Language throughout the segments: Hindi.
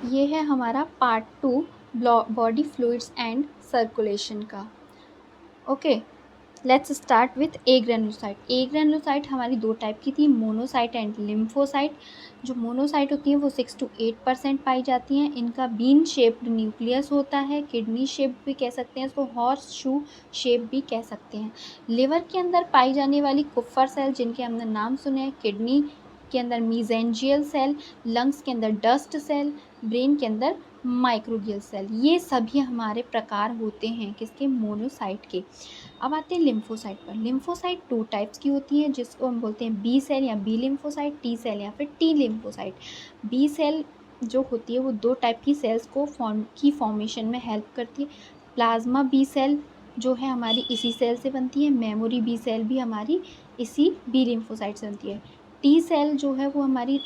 ये है हमारा part 2 body fluids and circulation का। Okay, let's start with agranulocyte. Agranulocyte हमारी दो टाइप की थी, मोनोसाइट एंड लिम्फोसाइट। जो मोनोसाइट होती है वो 6 to 8% पाई जाती हैं। इनका बीन शेप्ड न्यूक्लियस होता है, किडनी शेप भी कह सकते हैं इसको, हॉर्स शू शेप भी कह सकते हैं। लिवर के अंदर पाई जाने वाली कुफ्फर सेल जिनके हमने नाम सुने हैं, किडनी के अंदर मीजेंजियल सेल, लंग्स के अंदर डस्ट सेल, ब्रेन के अंदर माइक्रोगियल सेल, ये सभी हमारे प्रकार होते हैं किसके, मोनोसाइट के। अब आते हैं लिम्फोसाइट पर। लिम्फोसाइट 2 टाइप्स की होती हैं जिसको हम बोलते हैं बी सेल या बी लिम्फोसाइट, टी सेल या फिर टी लिम्फोसाइट। बी सेल जो होती है वो 2 टाइप की सेल्स को फॉर्मेशन में हेल्प करती है। प्लाज्मा बी सेल जो है हमारी इसी सेल से बनती है, मेमोरी बी सेल भी हमारी इसी बी लिम्फोसाइट से बनती है। टी सेल जो है वो हमारी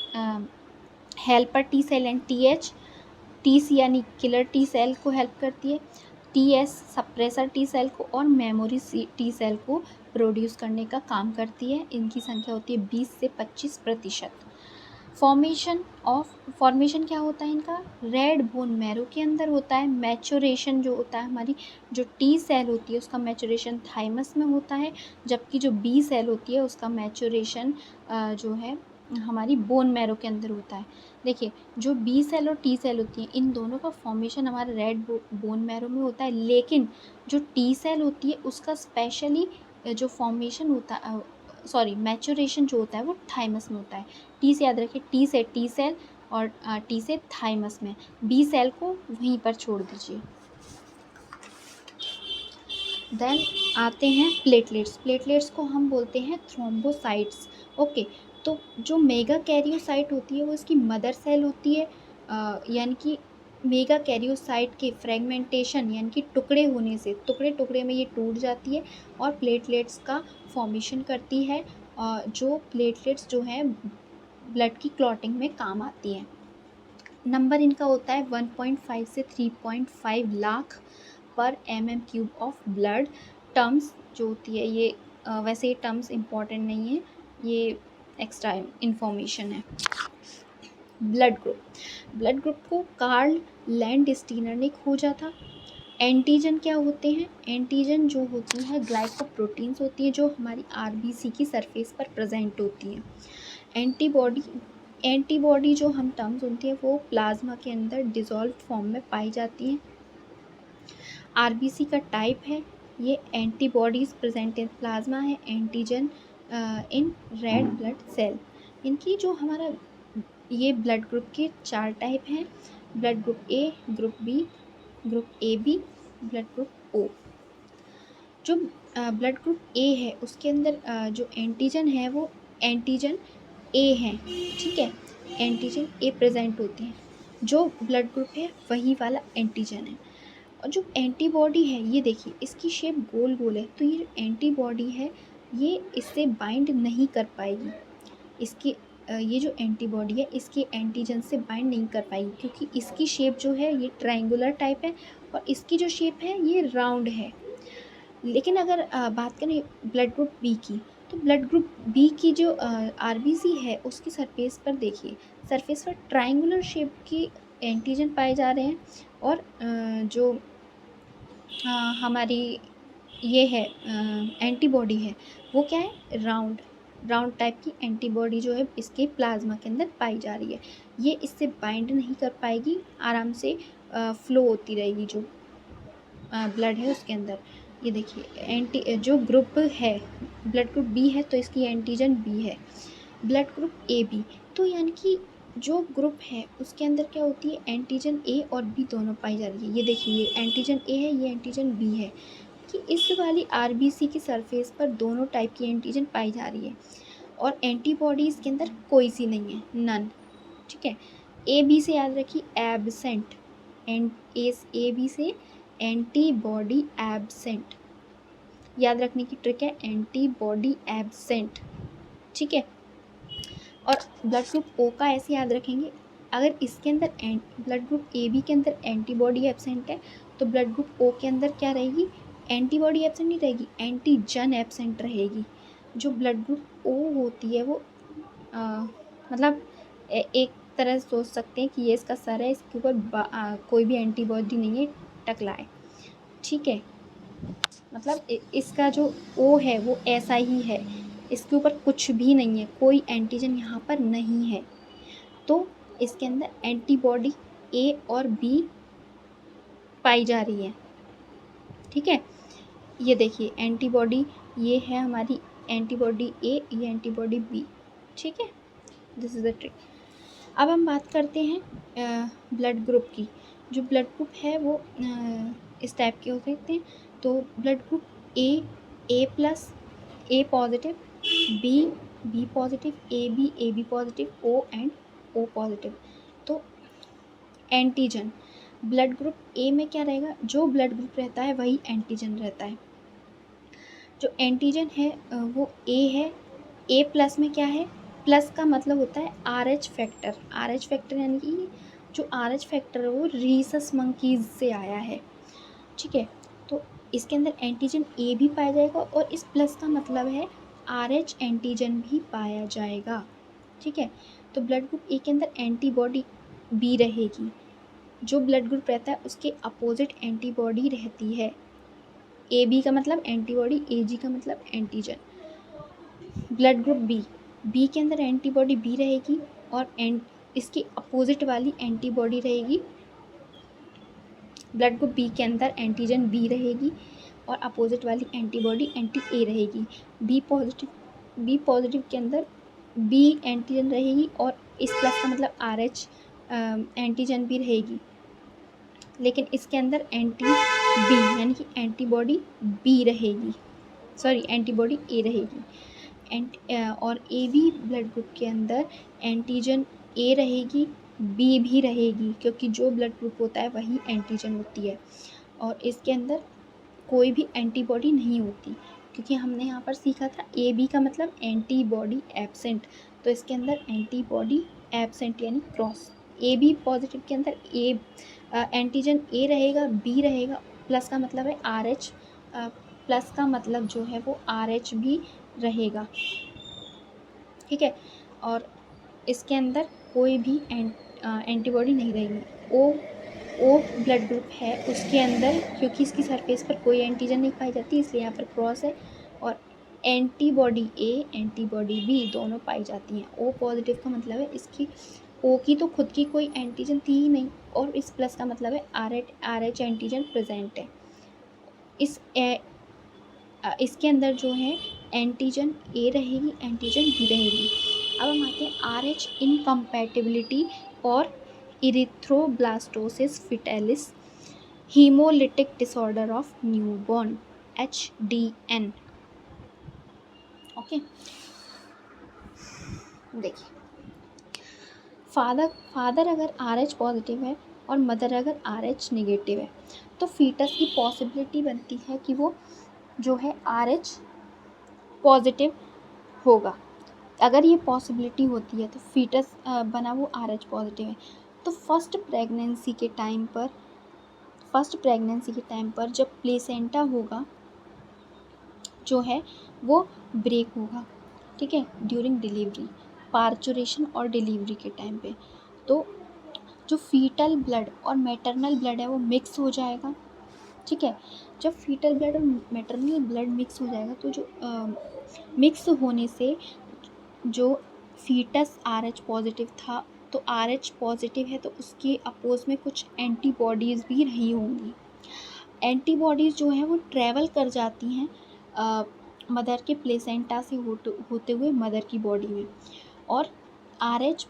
helper T cell and T H, T C यानी किलर टी सेल को हेल्प करती है, T S suppressor T cell को, और मेमोरी टी सेल को प्रोड्यूस करने का काम करती है। इनकी संख्या होती है 20 से 25%। फॉर्मेशन क्या होता है इनका, रेड बोन मैरो के अंदर होता है। मैचुरेशन जो होता है हमारी जो टी सेल होती है उसका मैचुरेशन थाइमस में होता है, जबकि जो बी सेल होती है उसका मैचुरेशन जो है हमारी बोन मैरो के अंदर होता है। देखिए, जो बी सेल और टी सेल होती हैं इन दोनों का फॉर्मेशन हमारे रेड बोन मैरो में होता है, लेकिन जो टी सेल होती है उसका स्पेशली जो फॉर्मेशन होता है, सॉरी मैचुरेशन जो होता है वो थाइमस में होता है। टी से याद रखिए, टी से टी सेल और टी से थाइमस में, बी सेल को वहीं पर छोड़ दीजिए। देन आते हैं प्लेटलेट्स। प्लेटलेट्स को हम बोलते हैं थ्रोम्बोसाइट्स। ओके, तो जो मेगा कैरियोसाइट होती है वो इसकी मदर सेल होती है, यानी कि मेगा कैरियोसाइट के फ्रेगमेंटेशन यानी कि टुकड़े होने से टुकड़े टुकड़े में ये टूट जाती है और प्लेटलेट्स का फॉर्मेशन करती है, जो प्लेटलेट्स जो हैं ब्लड की क्लॉटिंग में काम आती हैं। नंबर इनका होता है 1.5 से 3.5 लाख पर mm³ ऑफ ब्लड। टर्म्स जो होती है ये वैसे ये टर्म्स इम्पॉर्टेंट नहीं है, ये एक्स्ट्रा इन्फॉर्मेशन है। ब्लड ग्रुप को कार्ल लैंडस्टीनर ने खोजा था। एंटीजन क्या होते हैं, एंटीजन जो होती है ग्लाइकोप्रोटीन्स होती है जो हमारी आरबीसी की सरफेस पर प्रेजेंट होती है। एंटीबॉडी जो हम टर्म सुनते हैं वो प्लाज्मा के अंदर डिसॉल्व फॉर्म में पाई जाती हैं। आरबीसी का टाइप है, ये एंटीबॉडीज प्रेजेंट इन प्लाज्मा है, antigen in red blood cell. इनकी जो हमारा ये ब्लड ग्रुप के 4 टाइप हैं, blood group A, group B, group A B, blood group O. जो ब्लड ग्रुप ए है उसके अंदर जो एंटीजन है वो एंटीजन ए हैं, ठीक है, एंटीजन ए प्रेजेंट होते हैं। जो ब्लड ग्रुप है वही वाला एंटीजन है। और जो एंटीबॉडी है ये देखिए इसकी शेप गोल गोल है, तो ये जो एंटीबॉडी है ये इससे बाइंड नहीं कर पाएगी। इसकी ये जो एंटीबॉडी है इसके एंटीजन से बाइंड नहीं कर पाएगी क्योंकि इसकी शेप जो है ये ट्रायंगुलर टाइप है और इसकी जो शेप है ये राउंड है। लेकिन अगर बात करें ब्लड ग्रुप बी की, तो ब्लड ग्रुप बी की जो आरबीसी है उसकी सरफेस पर देखिए, सरफेस पर ट्रायंगुलर शेप की एंटीजन पाए जा रहे हैं और जो हमारी ये है एंटीबॉडी है वो क्या है, राउंड टाइप की एंटीबॉडी जो है इसके प्लाज्मा के अंदर पाई जा रही है। ये इससे बाइंड नहीं कर पाएगी, आराम से फ्लो होती रहेगी जो ब्लड है उसके अंदर। ये देखिए एंटी जो ग्रुप है ब्लड ग्रुप बी है तो इसकी एंटीजन बी है। ब्लड ग्रुप ए बी, तो यानी कि जो ग्रुप है उसके अंदर क्या होती है, एंटीजन ए और बी दोनों पाई जा रही है। ये देखिए ये एंटीजन ए है, ये एंटीजन बी है, कि इस वाली आरबीसी की सरफेस पर दोनों टाइप की एंटीजन पाई जा रही है और एंटीबॉडी इसके अंदर कोई सी नहीं है, नन, ठीक है। ए बी से याद रखिए एबसेंट, ए बी से एंटीबॉडी एबसेंट, याद रखने की ट्रिक है एंटीबॉडी एबसेंट, ठीक है। और ब्लड ग्रुप ओ का ऐसे याद रखेंगे, अगर इसके अंदर ब्लड ग्रुप ए बी के अंदर एंटीबॉडी एबसेंट है तो ब्लड ग्रुप ओ के अंदर क्या रहेगी, एंटीबॉडी एबसेंट नहीं रहेगी, एंटीजन एबसेंट रहेगी। जो ब्लड ग्रुप ओ होती है वो मतलब एक तरह से सोच सकते हैं कि ये इसका सर है, इसके ऊपर कोई भी एंटीबॉडी नहीं है, टकला है, ठीक है। मतलब इसका जो ओ है वो ऐसा ही है, इसके ऊपर कुछ भी नहीं है, कोई एंटीजन यहाँ पर नहीं है। तो इसके अंदर एंटीबॉडी ए और बी पाई जा रही है, ठीक है। ये देखिए एंटीबॉडी, ये है हमारी एंटीबॉडी ए, ये एंटीबॉडी बी, ठीक है। This is the trick. अब हम बात करते हैं ब्लड ग्रुप की। जो ब्लड ग्रुप है वो इस टाइप के हो सकते हैं। तो blood group A plus, A positive, B B positive, A B positive, O and O positive. तो एंटीजन ब्लड ग्रुप ए में क्या रहेगा, जो ब्लड ग्रुप रहता है वही एंटीजन रहता है। जो एंटीजन है वो ए है। ए प्लस में क्या है, प्लस का मतलब होता है R H factor. R H factor यानी कि जो आर एच फैक्टर है वो रीसस मंकीज से आया है, ठीक है। तो इसके अंदर एंटीजन ए भी पाया जाएगा और इस प्लस का मतलब है आर एच एंटीजन भी पाया जाएगा, ठीक है। तो ब्लड ग्रुप ए के अंदर एंटीबॉडी बी रहेगी, जो ब्लड ग्रुप रहता है उसके अपोजिट एंटीबॉडी रहती है। ए बी का मतलब एंटीबॉडी, ए जी का मतलब antigen. Blood group B, B के अंदर एंटीबॉडी बी रहेगी और इसकी अपोजिट वाली एंटीबॉडी रहेगी। ब्लड ग्रुप बी के अंदर एंटीजन बी रहेगी और अपोजिट वाली एंटीबॉडी एंटी ए रहेगी। बी पॉजिटिव के अंदर बी एंटीजन रहेगी और इस प्लस का मतलब आर एच एंटीजन भी रहेगी, लेकिन इसके अंदर एंटी बी यानी कि एंटीबॉडी बी रहेगी, सॉरी एंटीबॉडी ए रहेगी। और ए बी ब्लड ग्रुप के अंदर एंटीजन ए रहेगी, बी भी रहेगी, क्योंकि जो ब्लड ग्रुप होता है वही एंटीजन होती है। और इसके अंदर कोई भी एंटीबॉडी नहीं होती, क्योंकि हमने यहाँ पर सीखा था ए बी का मतलब एंटीबॉडी एब्सेंट, तो इसके अंदर एंटीबॉडी एब्सेंट यानी क्रॉस। ए बी पॉजिटिव के अंदर एंटीजन ए रहेगा, बी रहेगा, प्लस का मतलब है आर एच, प्लस का मतलब जो है वो आर एच भी रहेगा, ठीक है। और इसके अंदर कोई भी एंटीबॉडी नहीं रहेगी। ओ ब्लड ग्रुप है उसके अंदर, क्योंकि इसकी सरफेस पर कोई एंटीजन नहीं पाई जाती इसलिए यहाँ पर क्रॉस है, और एंटीबॉडी ए एंटीबॉडी बी दोनों पाई जाती हैं। ओ पॉजिटिव का मतलब है इसकी ओ की तो खुद की कोई एंटीजन थी ही नहीं, और इस प्लस का मतलब है आर एच एंटीजन प्रेजेंट है। इसके अंदर जो है एंटीजन ए रहेगी, एंटीजन बी रहेगी। अब हम आते हैं आर एच इनकम्पैटिबिलिटी और erythroblastosis fetalis haemolytic disorder of newborn HDN। Okay, देखिए फादर अगर आर एच पॉजिटिव है और मदर अगर आर एच निगेटिव है तो फीटस की पॉसिबिलिटी बनती है कि वो जो है आर एच पॉजिटिव होगा। अगर ये पॉसिबिलिटी होती है तो फीटस बना वो आर एच पॉजिटिव है। तो फर्स्ट प्रेगनेंसी के टाइम पर जब प्लेसेंटा होगा जो है वो ब्रेक होगा, ठीक है, ड्यूरिंग डिलीवरी, पार्चुरेशन और डिलीवरी के टाइम पे। तो जो फीटल ब्लड और मैटरनल ब्लड है वो मिक्स हो जाएगा, ठीक है। जब फीटल ब्लड और मैटरनल ब्लड मिक्स हो जाएगा तो जो मिक्स होने से जो फीटस आर एच पॉजिटिव था, तो आर एच पॉजिटिव है तो उसके अपोज में कुछ एंटीबॉडीज़ भी रही होंगी। एंटीबॉडीज़ जो हैं वो ट्रैवल कर जाती हैं मदर के प्लेसेंटा से होते हुए मदर की बॉडी में, और आर एच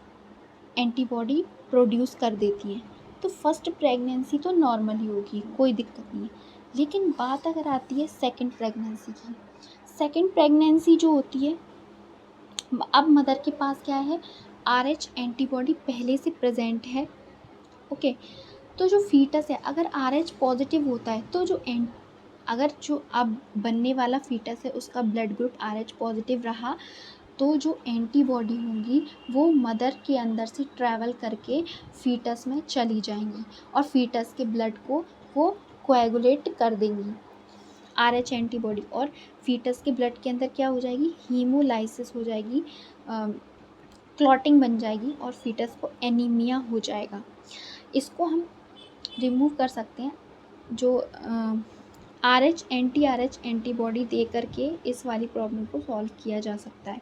एंटीबॉडी प्रोड्यूस कर देती हैं। तो फर्स्ट प्रेगनेंसी तो नॉर्मल ही होगी, कोई दिक्कत नहीं है। लेकिन बात अगर आती है सेकंड प्रेगनेंसी की, सेकंड प्रेगनेंसी जो होती है, अब मदर के पास क्या है, आर एच एंटीबॉडी पहले से प्रेजेंट है, ओके। तो जो फीटस है अगर आर एच पॉजिटिव होता है तो अगर जो अब बनने वाला फीटस है उसका blood group R H positive रहा, तो जो एंटीबॉडी होंगी वो मदर के अंदर से ट्रैवल करके फीटस में चली जाएंगी और फीटस के ब्लड को वो कोएगुलेट कर देंगी आर एच एंटीबॉडी, और फीटस के ब्लड के अंदर क्या हो जाएगी, हीमोलाइसिस हो जाएगी, क्लॉटिंग बन जाएगी और फीटस को एनीमिया हो जाएगा। इसको हम रिमूव कर सकते हैं जो RH एंटी एंटीबॉडी दे करके इस वाली प्रॉब्लम को सॉल्व किया जा सकता है।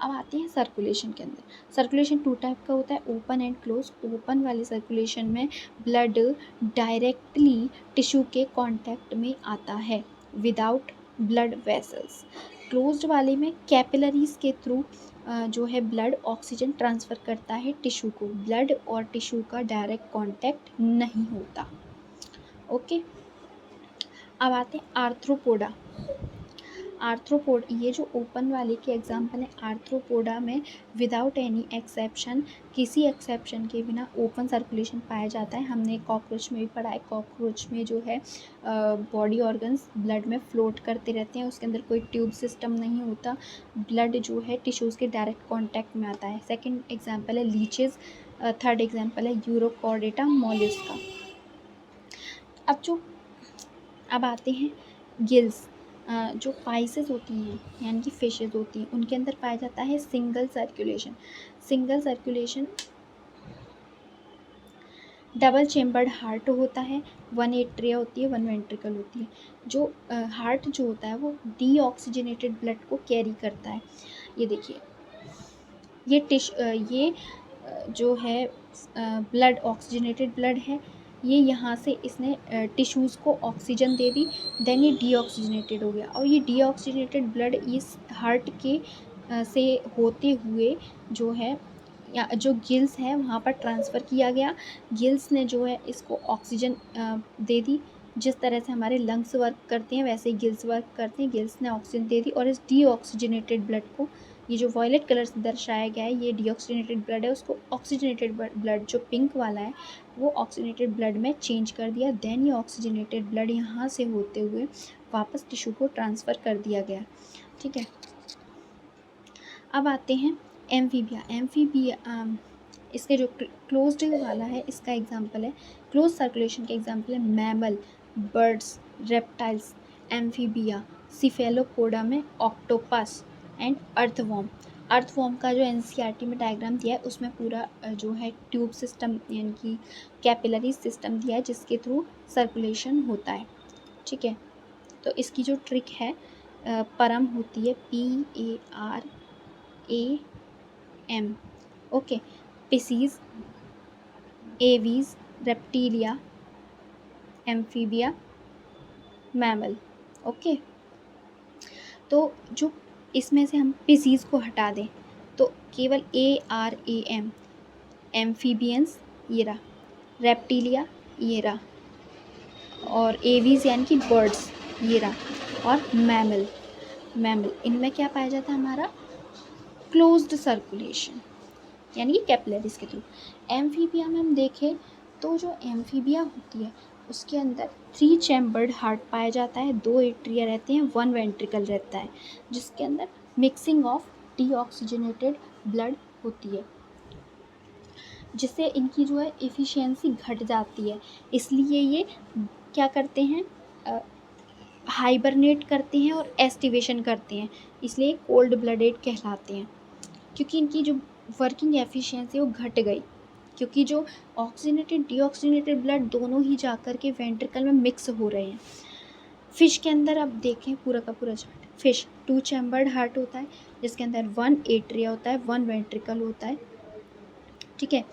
अब आते हैं सर्कुलेशन के अंदर। सर्कुलेशन टू टाइप का होता है, ओपन एंड क्लोज। ओपन वाले सर्कुलेशन में ब्लड डायरेक्टली टिश्यू के कांटेक्ट में आता है विदाउट ब्लड वेसल्स। क्लोज्ड वाले में कैपिलरीज के थ्रू जो है ब्लड ऑक्सीजन ट्रांसफ़र करता है टिश्यू को। ब्लड और टिश्यू का डायरेक्ट कांटेक्ट नहीं होता। ओके, अब आते हैं आर्थ्रोपोडा। आर्थ्रोपोड, ये जो ओपन वाले के एग्जाम्पल है, आर्थ्रोपोडा में विदाउट एनी एक्सेप्शन, किसी एक्सेप्शन के बिना ओपन सर्कुलेशन पाया जाता है। हमने कॉकरोच में भी पढ़ा है, कॉकरोच में जो है बॉडी ऑर्गन्स ब्लड में फ्लोट करते रहते हैं, उसके अंदर कोई ट्यूब सिस्टम नहीं होता, ब्लड जो है टिश्यूज़ के डायरेक्ट कॉन्टैक्ट में आता है। सेकेंड एग्जाम्पल है लीचेज, थर्ड एग्जाम्पल है यूरोकॉर्डेटा मोलस्का। अब आते हैं गिल्स। जो पाइसेस होती हैं यानी कि फिशेज होती हैं, उनके अंदर पाया जाता है single circulation. Single circulation double chambered heart होता है, 1 एट्रिया होती है, 1 वेंट्रिकल होती है। जो हार्ट जो होता है वो डीऑक्सीजनेटेड ब्लड को कैरी करता है। ये देखिए, ये जो है ब्लड ऑक्सीजनेटेड ब्लड है, ये यहाँ से इसने टिश्यूज़ को ऑक्सीजन दे दी, देन ये डीऑक्सीजनेटेड हो गया, और ये डीऑक्सीजनेटेड ब्लड इस हार्ट के से होते हुए जो है या जो गिल्स है वहाँ पर ट्रांसफ़र किया गया। गिल्स ने जो है इसको ऑक्सीजन दे दी। जिस तरह से हमारे लंग्स वर्क करते हैं वैसे ही गिल्स वर्क करते हैं। गिल्स ने ऑक्सीजन दे दी और इस डीऑक्सीजनेटेड ब्लड को, ये जो वॉयलेट कलर से दर्शाया गया है ये डीऑक्सीजनेटेड ब्लड है, उसको ऑक्सीजनेटेड ब्लड जो पिंक वाला है वो ऑक्सीजनेटेड ब्लड में चेंज कर दिया। देन ये ऑक्सीजनेटेड ब्लड यहाँ से होते हुए वापस टिश्यू को ट्रांसफ़र कर दिया गया। ठीक है, अब आते हैं एम्फीबिया। इसके जो क्लोज्ड वाला है इसका एग्जांपल है, क्लोज सर्कुलेशन के एग्जांपल है mammal, birds, reptiles, amphibia, Cephalopoda में ऑक्टोपस एंड अर्थवॉर्म। अर्थवॉर्म का जो NCERT में डायग्राम दिया है उसमें पूरा जो है ट्यूब सिस्टम यानी कि कैपिलरी सिस्टम दिया है जिसके थ्रू सर्कुलेशन होता है। ठीक है, तो इसकी जो ट्रिक है परम होती है, PARAM। Okay, Pisces, aves, Reptilia, amphibia, mammal. Okay, तो जो इसमें से हम पिसीज को हटा दें तो केवल ARAM, एम्फीबियंस ये रहा, रेप्टीलिया ये रहा, और एवीज यानी कि बर्ड्स ये रहा, और मैमल इनमें क्या पाया जाता है हमारा क्लोज्ड सर्कुलेशन यानी कि कैपिलरीज के थ्रू। एम्फीबिया में हम देखें तो जो एम्फीबिया होती है उसके अंदर 3 चैम्बर्ड हार्ट पाया जाता है, 2 एट्रिया रहते हैं, 1 वेंट्रिकल रहता है, जिसके अंदर मिक्सिंग ऑफ डीऑक्सीजनेटेड ब्लड होती है, जिससे इनकी जो है एफिशिएंसी घट जाती है। इसलिए ये क्या करते हैं, हाइबरनेट करते हैं और एस्टिवेशन करते हैं, इसलिए कोल्ड ब्लडेड कहलाते हैं, क्योंकि इनकी जो वर्किंग एफिशिएंसी वो घट गई, क्योंकि जो ऑक्सीजनेटेड डीऑक्सीजनेटेड ब्लड दोनों ही जाकर के वेंट्रिकल में मिक्स हो रहे हैं। फिश के अंदर अब देखें पूरा का पूरा चार्ट, फिश 2 चैम्बर्ड हार्ट होता है जिसके अंदर 1 एट्रिया होता है, 1 वेंट्रिकल होता है। ठीक है,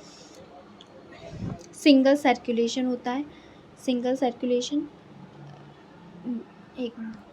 सिंगल सर्कुलेशन होता है, सिंगल सर्कुलेशन, एक